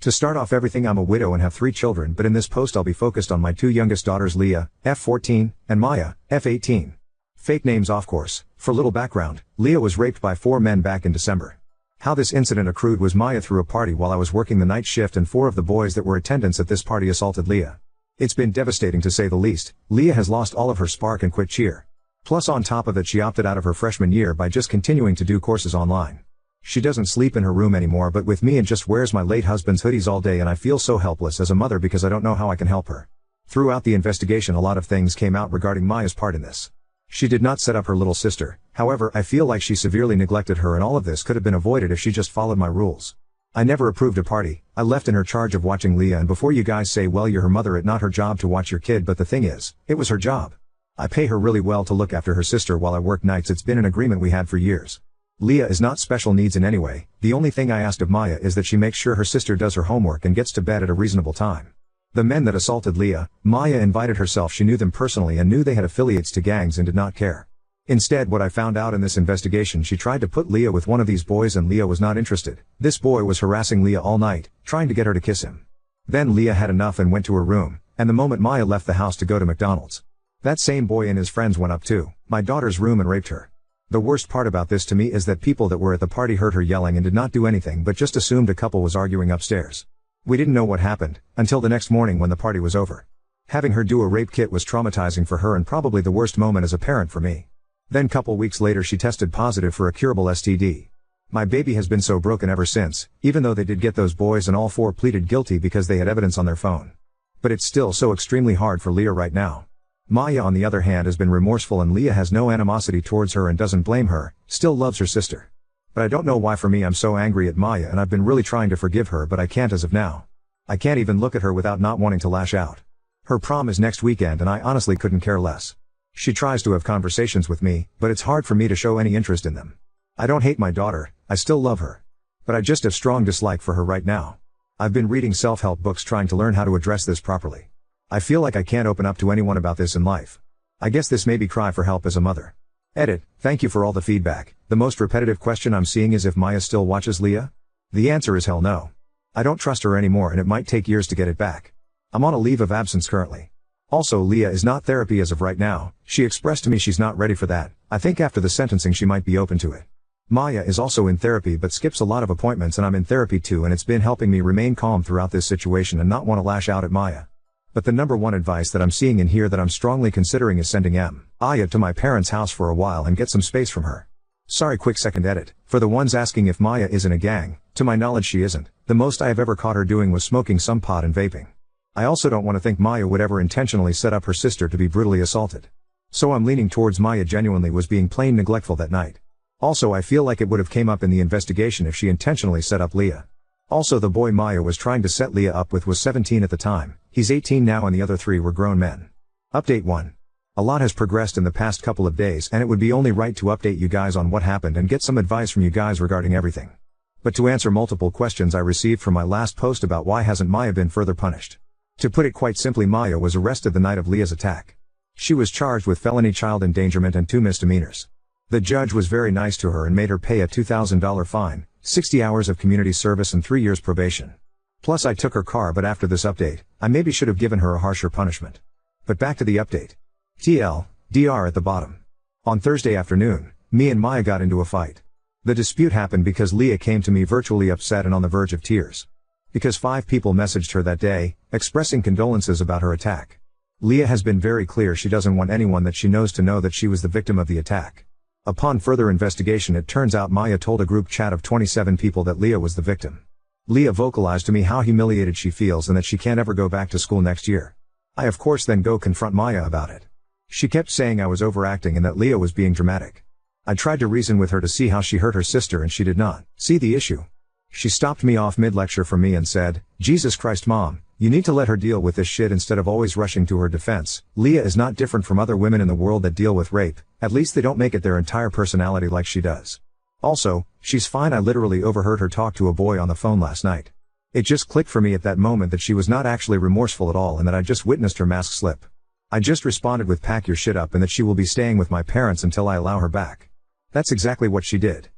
To start off everything, I'm a widow and have 3 children, but in this post I'll be focused on my 2 youngest daughters, Leah, F14, and Maya, F18. Fake names of course. For little background, Leah was raped by 4 men back in December. How this incident accrued was Maya threw a party while I was working the night shift, and 4 of the boys that were attendants at this party assaulted Leah. It's been devastating to say the least. Leah has lost all of her spark and quit cheer. Plus on top of it, she opted out of her freshman year by just continuing to do courses online. She doesn't sleep in her room anymore but with me, and just wears my late husband's hoodies all day, and I feel so helpless as a mother because I don't know how I can help her. Throughout the investigation a lot of things came out regarding Maya's part in this. She did not set up her little sister, however I feel like she severely neglected her, and all of this could have been avoided if she just followed my rules. I never approved a party. I left in her charge of watching Leah, and before you guys say well you're her mother, it's not her job to watch your kid, but the thing is, it was her job. I pay her really well to look after her sister while I work nights. It's been an agreement we had for years. Leah is not special needs in any way. The only thing I asked of Maya is that she makes sure her sister does her homework and gets to bed at a reasonable time. The men that assaulted Leah, Maya invited herself. She knew them personally and knew they had affiliates to gangs and did not care. Instead, what I found out in this investigation, she tried to put Leah with one of these boys and Leah was not interested. This boy was harassing Leah all night, trying to get her to kiss him. Then Leah had enough and went to her room, and the moment Maya left the house to go to McDonald's, that same boy and his friends went up to my daughter's room and raped her. The worst part about this to me is that people that were at the party heard her yelling and did not do anything but just assumed a couple was arguing upstairs. We didn't know what happened until the next morning when the party was over. Having her do a rape kit was traumatizing for her and probably the worst moment as a parent for me. Then couple weeks later she tested positive for a curable STD. My baby has been so broken ever since, even though they did get those boys and all 4 pleaded guilty because they had evidence on their phone. But it's still so extremely hard for Leah right now. Maya on the other hand has been remorseful, and Leah has no animosity towards her and doesn't blame her, still loves her sister. But I don't know why for me I'm so angry at Maya, and I've been really trying to forgive her but I can't as of now. I can't even look at her without not wanting to lash out. Her prom is next weekend and I honestly couldn't care less. She tries to have conversations with me, but it's hard for me to show any interest in them. I don't hate my daughter, I still love her. But I just have strong dislike for her right now. I've been reading self-help books trying to learn how to address this properly. I feel like I can't open up to anyone about this in life. I guess this may be cry for help as a mother. Edit. Thank you for all the feedback. The most repetitive question I'm seeing is if Maya still watches Leah? The answer is hell no. I don't trust her anymore and it might take years to get it back. I'm on a leave of absence currently. Also, Leah is not therapy as of right now. She expressed to me she's not ready for that. I think after the sentencing she might be open to it. Maya is also in therapy but skips a lot of appointments, and I'm in therapy too, and it's been helping me remain calm throughout this situation and not want to lash out at Maya. But the number one advice that I'm seeing in here that I'm strongly considering is sending Maya to my parents' house for a while and get some space from her. Sorry, quick second edit. For the ones asking if Maya is in a gang, to my knowledge she isn't. The most I have ever caught her doing was smoking some pot and vaping. I also don't want to think Maya would ever intentionally set up her sister to be brutally assaulted. So I'm leaning towards Maya genuinely was being plain neglectful that night. Also I feel like it would have came up in the investigation if she intentionally set up Leah. Also the boy Maya was trying to set Leah up with was 17 at the time. He's 18 now and the other 3 were grown men. Update 1. A lot has progressed in the past couple of days and it would be only right to update you guys on what happened and get some advice from you guys regarding everything. But to answer multiple questions I received from my last post about why hasn't Maya been further punished. To put it quite simply, Maya was arrested the night of Leah's attack. She was charged with felony child endangerment and 2 misdemeanors. The judge was very nice to her and made her pay a $2,000 fine, 60 hours of community service and 3 years probation. Plus I took her car, but after this update, I maybe should have given her a harsher punishment. But back to the update. TLDR at the bottom. On Thursday afternoon, me and Maya got into a fight. The dispute happened because Leah came to me virtually upset and on the verge of tears. Because 5 people messaged her that day, expressing condolences about her attack. Leah has been very clear she doesn't want anyone that she knows to know that she was the victim of the attack. Upon further investigation it turns out Maya told a group chat of 27 people that Leah was the victim. Leah vocalized to me how humiliated she feels and that she can't ever go back to school next year. I of course then go confront Maya about it. She kept saying I was overacting and that Leah was being dramatic. I tried to reason with her to see how she hurt her sister and she did not see the issue. She stopped me off mid-lecture from me and said, "Jesus Christ Mom, you need to let her deal with this shit instead of always rushing to her defense. Leah is not different from other women in the world that deal with rape, at least they don't make it their entire personality like she does. Also, she's fine." I literally overheard her talk to a boy on the phone last night. It just clicked for me at that moment that she was not actually remorseful at all and that I just witnessed her mask slip. I just responded with "pack your shit up" and that she will be staying with my parents until I allow her back. That's exactly what she did.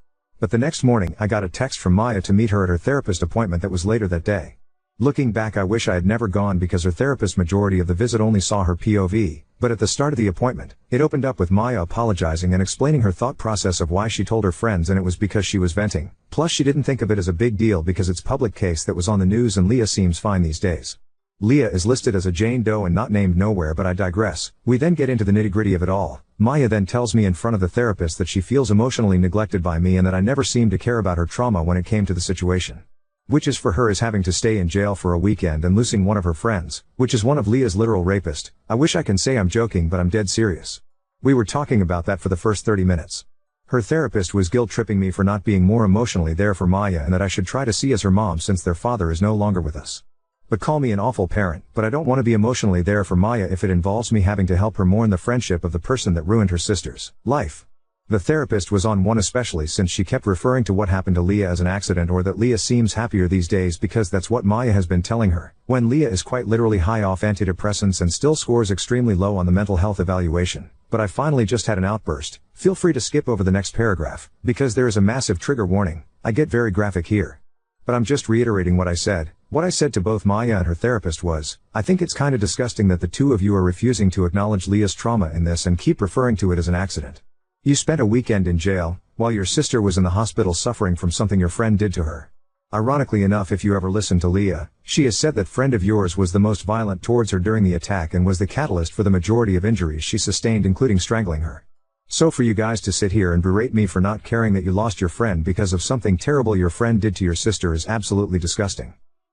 But the next morning I got a text from Maya to meet her at her therapist appointment that was later that day. Looking back, I wish I had never gone because her therapist majority of the visit only saw her POV, but at the start of the appointment, it opened up with Maya apologizing and explaining her thought process of why she told her friends, and it was because she was venting. Plus she didn't think of it as a big deal because it's public case that was on the news, and Leah seems fine these days. Leah is listed as a Jane Doe and not named nowhere, but I digress. We then get into the nitty-gritty of it all. Maya then tells me in front of the therapist that she feels emotionally neglected by me and that I never seemed to care about her trauma when it came to the situation. Which is for her is having to stay in jail for a weekend and losing one of her friends, which is one of Leah's literal rapist. I wish I can say I'm joking, but I'm dead serious. We were talking about that for the first 30 minutes. Her therapist was guilt-tripping me for not being more emotionally there for Maya and that I should try to see as her mom since their father is no longer with us. But call me an awful parent, but I don't want to be emotionally there for Maya if it involves me having to help her mourn the friendship of the person that ruined her sister's life. The therapist was on one, especially since she kept referring to what happened to Leah as an accident, or that Leah seems happier these days because that's what Maya has been telling her, when Leah is quite literally high off antidepressants and still scores extremely low on the mental health evaluation. But I finally just had an outburst. Feel free to skip over the next paragraph, because there is a massive trigger warning. I get very graphic here. But I'm just reiterating what I said. What I said to both Maya and her therapist was, I think it's kinda disgusting that the two of you are refusing to acknowledge Leah's trauma in this and keep referring to it as an accident. You spent a weekend in jail, while your sister was in the hospital suffering from something your friend did to her. Ironically enough, if you ever listen to Leah, she has said that friend of yours was the most violent towards her during the attack and was the catalyst for the majority of injuries she sustained, including strangling her. So for you guys to sit here and berate me for not caring that you lost your friend because of something terrible your friend did to your sister is absolutely disgusting.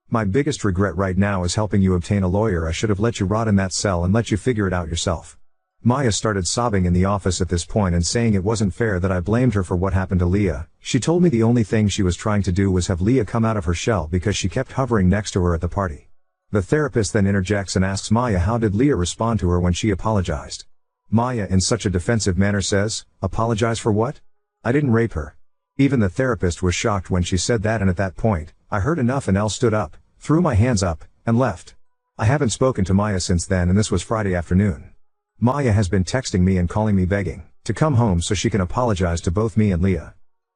My biggest regret right now is helping you obtain a lawyer. I should have let you rot in that cell and let you figure it out yourself. Maya started sobbing in the office at this point and saying it wasn't fair that I blamed her for what happened to Leah. She told me the only thing she was trying to do was have Leah come out of her shell because she kept hovering next to her at the party. The therapist then interjects and asks Maya how did Leah respond to her when she apologized. Maya in such a defensive manner says, apologize for what? I didn't rape her. Even the therapist was shocked when she said that, and at that point, I heard enough and stood up, threw my hands up, and left. I haven't spoken to Maya since then, and this was Friday afternoon. Maya has been texting me and calling me begging to come home so she can apologize to both me and Leah.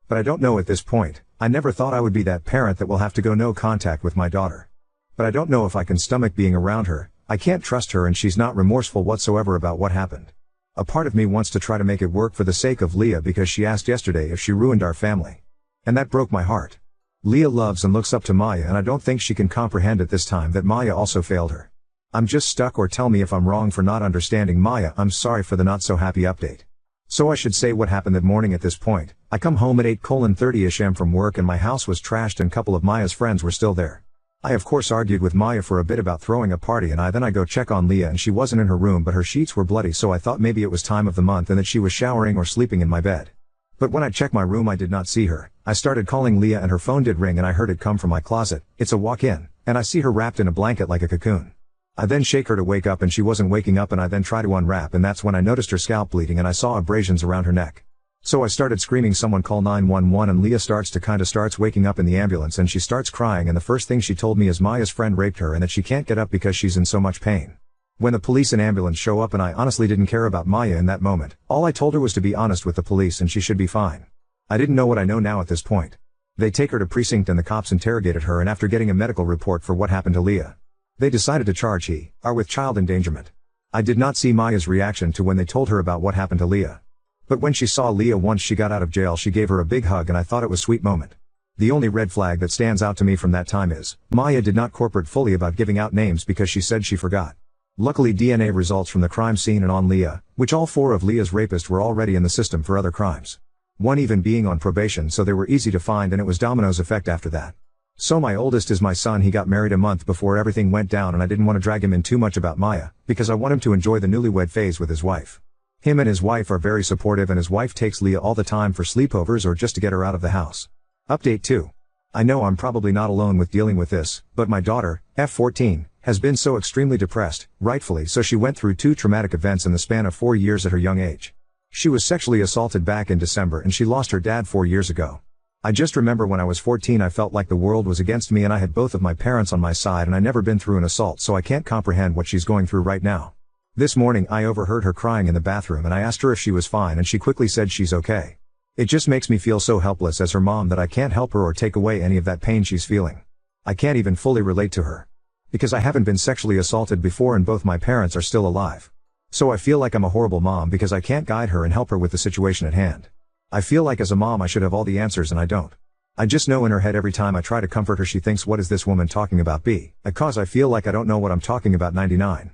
But I don't know at this point. I never thought I would be that parent that will have to go no contact with my daughter. But I don't know if I can stomach being around her. I can't trust her, and she's not remorseful whatsoever about what happened. A part of me wants to try to make it work for the sake of Leah because she asked yesterday if she ruined our family. And that broke my heart. Leah loves and looks up to Maya, and I don't think she can comprehend at this time that Maya also failed her. I'm just stuck, or tell me if I'm wrong for not understanding Maya. I'm sorry for the not so happy update. So I should say what happened that morning at this point. I come home at 8:30ish am from work and my house was trashed and a couple of Maya's friends were still there. I of course argued with Maya for a bit about throwing a party, and then I go check on Leah and she wasn't in her room, but her sheets were bloody, so I thought maybe it was time of the month and that she was showering or sleeping in my bed. But when I checked my room I did not see her. I started calling Leah and her phone did ring and I heard it come from my closet. It's a walk-in, and I see her wrapped in a blanket like a cocoon. I then shake her to wake up and she wasn't waking up, and I then try to unwrap, and that's when I noticed her scalp bleeding and I saw abrasions around her neck. So I started screaming someone call 911, and Leah starts waking up in the ambulance and she starts crying, and the first thing she told me is Maya's friend raped her and that she can't get up because she's in so much pain. When the police and ambulance show up, and I honestly didn't care about Maya in that moment, all I told her was to be honest with the police and she should be fine. I didn't know what I know now at this point. They take her to precinct and the cops interrogated her, and after getting a medical report for what happened to Leah, they decided to charge her with child endangerment. I did not see Maya's reaction to when they told her about what happened to Leah. But when she saw Leah once she got out of jail, she gave her a big hug, and I thought it was a sweet moment. The only red flag that stands out to me from that time is, Maya did not cooperate fully about giving out names because she said she forgot. Luckily DNA results from the crime scene and on Leah, which all 4 of Leah's rapists were already in the system for other crimes. One even being on probation, so they were easy to find, and it was dominoes effect after that. So my oldest is my son. He got married a month before everything went down, and I didn't want to drag him in too much about Maya, because I want him to enjoy the newlywed phase with his wife. Him and his wife are very supportive, and his wife takes Leah all the time for sleepovers or just to get her out of the house. Update 2. I know I'm probably not alone with dealing with this, but my daughter, F14, has been so extremely depressed, rightfully so. She went through 2 traumatic events in the span of 4 years at her young age. She was sexually assaulted back in December, and she lost her dad 4 years ago. I just remember when I was 14 I felt like the world was against me, and I had both of my parents on my side, and I never been through an assault, so I can't comprehend what she's going through right now. This morning I overheard her crying in the bathroom, and I asked her if she was fine, and she quickly said she's okay. It just makes me feel so helpless as her mom that I can't help her or take away any of that pain she's feeling. I can't even fully relate to her. Because I haven't been sexually assaulted before and both my parents are still alive. So I feel like I'm a horrible mom because I can't guide her and help her with the situation at hand. I feel like as a mom I should have all the answers and I don't. I just know in her head every time I try to comfort her she thinks, what is this woman talking about? Because I feel like I don't know what I'm talking about 99%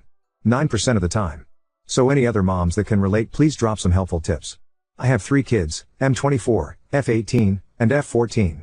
of the time. So any other moms that can relate, please drop some helpful tips. I have 3 kids, M24, F18, and F14.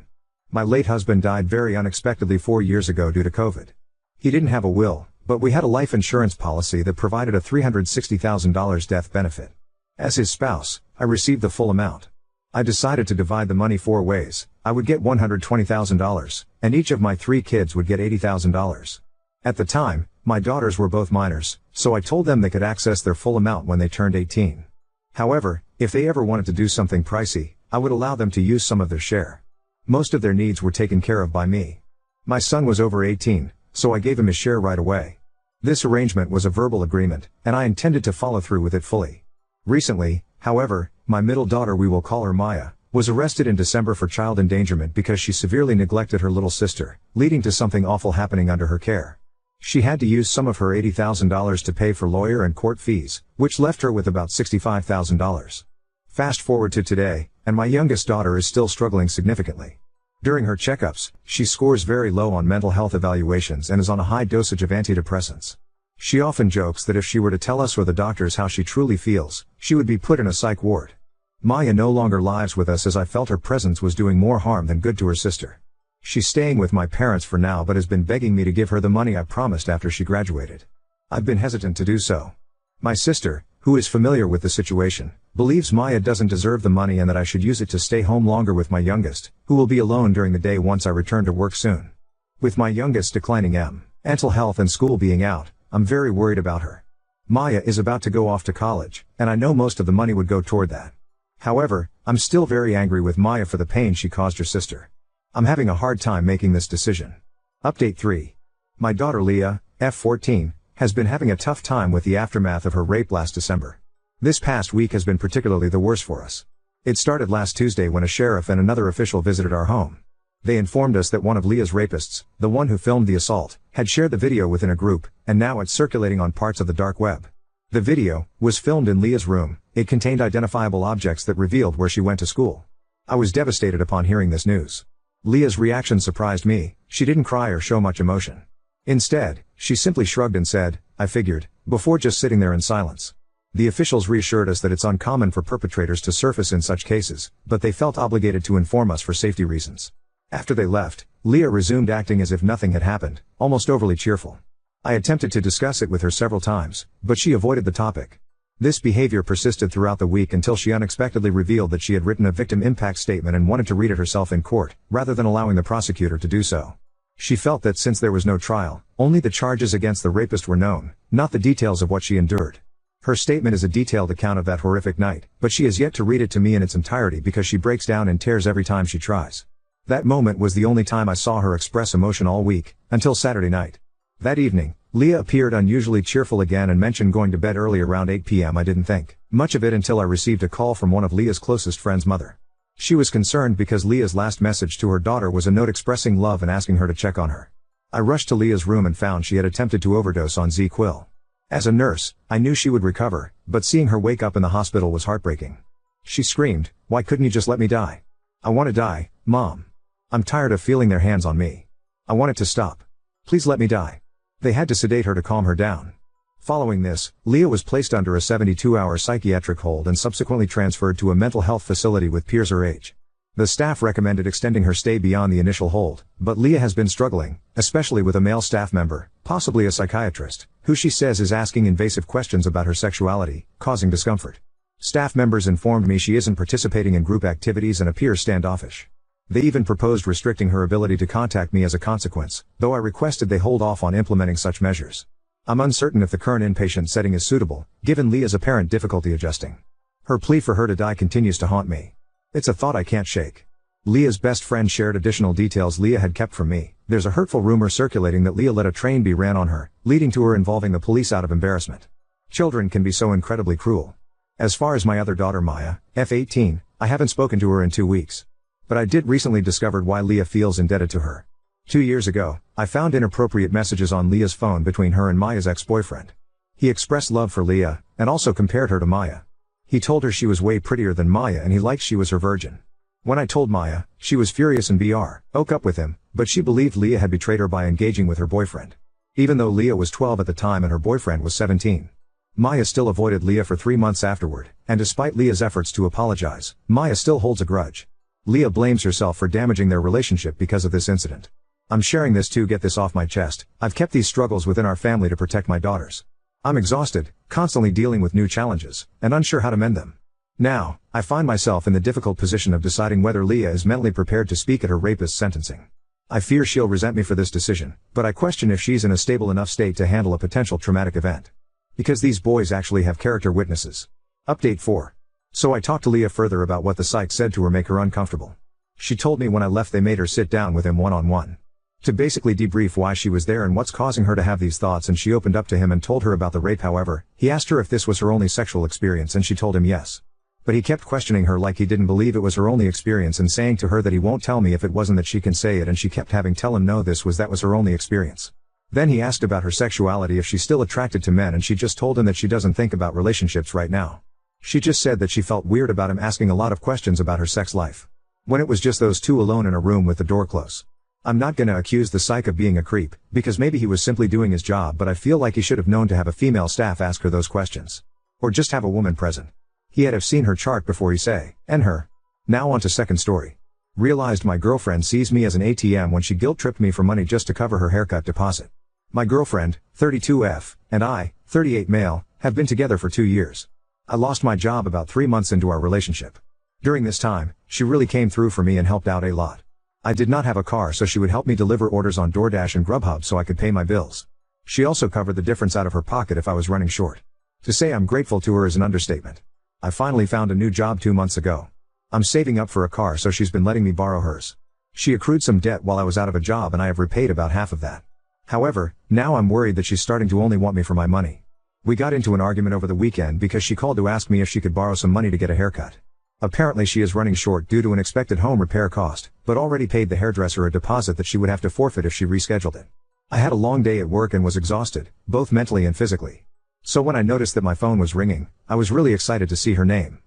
My late husband died very unexpectedly 4 years ago due to COVID. He didn't have a will, but we had a life insurance policy that provided a $360,000 death benefit. As his spouse, I received the full amount. I decided to divide the money 4 ways. I would get $120,000, and each of my 3 kids would get $80,000. At the time, my daughters were both minors, so I told them they could access their full amount when they turned 18. However, if they ever wanted to do something pricey, I would allow them to use some of their share. Most of their needs were taken care of by me. My son was over 18, so I gave him his share right away. This arrangement was a verbal agreement, and I intended to follow through with it fully. Recently, however, my middle daughter, we will call her Maya, was arrested in December for child endangerment because she severely neglected her little sister, leading to something awful happening under her care. She had to use some of her $80,000 to pay for lawyer and court fees, which left her with about $65,000. Fast forward to today, and my youngest daughter is still struggling significantly. During her checkups, she scores very low on mental health evaluations and is on a high dosage of antidepressants. She often jokes that if she were to tell us or the doctors how she truly feels, she would be put in a psych ward. Maya no longer lives with us as I felt her presence was doing more harm than good to her sister. She's staying with my parents for now but has been begging me to give her the money I promised after she graduated. I've been hesitant to do so. My sister, who is familiar with the situation, believes Maya doesn't deserve the money and that I should use it to stay home longer with my youngest, who will be alone during the day once I return to work soon. With my youngest declining mental health and school being out, I'm very worried about her. Maya is about to go off to college, and I know most of the money would go toward that. However, I'm still very angry with Maya for the pain she caused her sister. I'm having a hard time making this decision. Update 3. My daughter Leah, F14, has been having a tough time with the aftermath of her rape last December. This past week has been particularly the worst for us. It started last Tuesday when a sheriff and another official visited our home. They informed us that one of Leah's rapists, the one who filmed the assault, had shared the video within a group, and now it's circulating on parts of the dark web. The video was filmed in Leah's room. It contained identifiable objects that revealed where she went to school. I was devastated upon hearing this news. Leah's reaction surprised me. She didn't cry or show much emotion. Instead, she simply shrugged and said, "I figured," before just sitting there in silence. The officials reassured us that it's uncommon for perpetrators to surface in such cases, but they felt obligated to inform us for safety reasons. After they left, Leah resumed acting as if nothing had happened, almost overly cheerful. I attempted to discuss it with her several times, but she avoided the topic. This behavior persisted throughout the week until she unexpectedly revealed that she had written a victim impact statement and wanted to read it herself in court, rather than allowing the prosecutor to do so. She felt that since there was no trial, only the charges against the rapist were known, not the details of what she endured. Her statement is a detailed account of that horrific night, but she has yet to read it to me in its entirety because she breaks down in tears every time she tries. That moment was the only time I saw her express emotion all week, until Saturday night. That evening, Leah appeared unusually cheerful again and mentioned going to bed early around 8 p.m. I didn't think much of it until I received a call from one of Leah's closest friends' mother. She was concerned because Leah's last message to her daughter was a note expressing love and asking her to check on her. I rushed to Leah's room and found she had attempted to overdose on ZQuil. As a nurse, I knew she would recover, but seeing her wake up in the hospital was heartbreaking. She screamed, "Why couldn't you just let me die? I want to die, Mom. I'm tired of feeling their hands on me. I want it to stop. Please let me die." They had to sedate her to calm her down. Following this, Leah was placed under a 72-hour psychiatric hold and subsequently transferred to a mental health facility with peers her age. The staff recommended extending her stay beyond the initial hold, but Leah has been struggling, especially with a male staff member, possibly a psychiatrist, who she says is asking invasive questions about her sexuality, causing discomfort. Staff members informed me she isn't participating in group activities and appears standoffish. They even proposed restricting her ability to contact me as a consequence, though I requested they hold off on implementing such measures. I'm uncertain if the current inpatient setting is suitable, given Leah's apparent difficulty adjusting. Her plea for her to die continues to haunt me. It's a thought I can't shake. Leah's best friend shared additional details Leah had kept from me. There's a hurtful rumor circulating that Leah let a train be ran on her, leading to her involving the police out of embarrassment. Children can be so incredibly cruel. As far as my other daughter Maya, F18, I haven't spoken to her in 2 weeks. But I did recently discover why Leah feels indebted to her. 2 years ago, I found inappropriate messages on Leah's phone between her and Maya's ex-boyfriend. He expressed love for Leah, and also compared her to Maya. He told her she was way prettier than Maya and he liked she was her virgin. When I told Maya, she was furious and broke up with him, but she believed Leah had betrayed her by engaging with her boyfriend. Even though Leah was 12 at the time and her boyfriend was 17. Maya still avoided Leah for 3 months afterward, and despite Leah's efforts to apologize, Maya still holds a grudge. Leah blames herself for damaging their relationship because of this incident. I'm sharing this to get this off my chest. I've kept these struggles within our family to protect my daughters. I'm exhausted, constantly dealing with new challenges, and unsure how to mend them. Now, I find myself in the difficult position of deciding whether Leah is mentally prepared to speak at her rapist's sentencing. I fear she'll resent me for this decision, but I question if she's in a stable enough state to handle a potential traumatic event. Because these boys actually have character witnesses. Update 4. So I talked to Leah further about what the psych said to her make her uncomfortable. She told me when I left they made her sit down with him one-on-one. To basically debrief why she was there and what's causing her to have these thoughts, and she opened up to him and told her about the rape. However, he asked her if this was her only sexual experience and she told him yes. But he kept questioning her like he didn't believe it was her only experience and saying to her that he won't tell me if it wasn't, that she can say it, and she kept having tell him no, that was her only experience. Then he asked about her sexuality, if she's still attracted to men, and she just told him that she doesn't think about relationships right now. She just said that she felt weird about him asking a lot of questions about her sex life. When it was just those two alone in a room with the door closed. I'm not gonna accuse the psych of being a creep, because maybe he was simply doing his job, but I feel like he should have known to have a female staff ask her those questions. Or just have a woman present. He had have seen her chart before he say, and her. Now on to second story. Realized my girlfriend sees me as an ATM when she guilt-tripped me for money just to cover her haircut deposit. My girlfriend, 32F, and I, 38 male, have been together for 2 years. I lost my job about 3 months into our relationship. During this time, she really came through for me and helped out a lot. I did not have a car, so she would help me deliver orders on DoorDash and Grubhub so I could pay my bills. She also covered the difference out of her pocket if I was running short. To say I'm grateful to her is an understatement. I finally found a new job 2 months ago. I'm saving up for a car, so she's been letting me borrow hers. She accrued some debt while I was out of a job and I have repaid about half of that. However, now I'm worried that she's starting to only want me for my money. We got into an argument over the weekend because she called to ask me if she could borrow some money to get a haircut. Apparently she is running short due to an expected home repair cost, but already paid the hairdresser a deposit that she would have to forfeit if she rescheduled it. I had a long day at work and was exhausted, both mentally and physically. So when I noticed that my phone was ringing, I was really excited to see her name.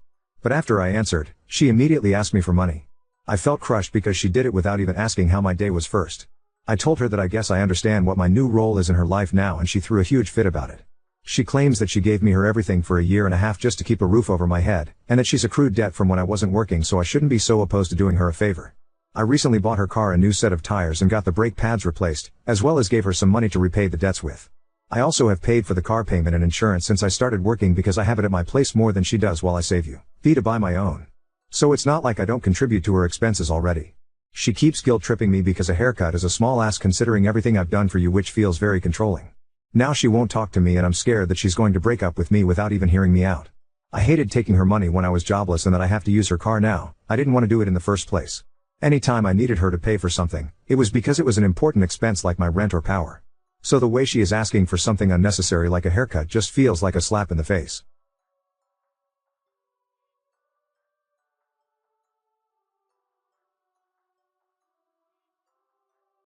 But after I answered, she immediately asked me for money. I felt crushed because she did it without even asking how my day was first. I told her that I guess I understand what my new role is in her life now, and she threw a huge fit about it. She claims that she gave me her everything for 1.5 years just to keep a roof over my head, and that she's accrued debt from when I wasn't working, so I shouldn't be so opposed to doing her a favor. I recently bought her car a new set of tires and got the brake pads replaced, as well as gave her some money to repay the debts with. I also have paid for the car payment and insurance since I started working because I have it at my place more than she does while I save to buy my own. So it's not like I don't contribute to her expenses already. She keeps guilt-tripping me because a haircut is a small ask considering everything I've done for you, which feels very controlling. Now she won't talk to me and I'm scared that she's going to break up with me without even hearing me out. I hated taking her money when I was jobless and that I have to use her car now. I didn't want to do it in the first place. Anytime I needed her to pay for something, it was because it was an important expense like my rent or power. So the way she is asking for something unnecessary like a haircut just feels like a slap in the face.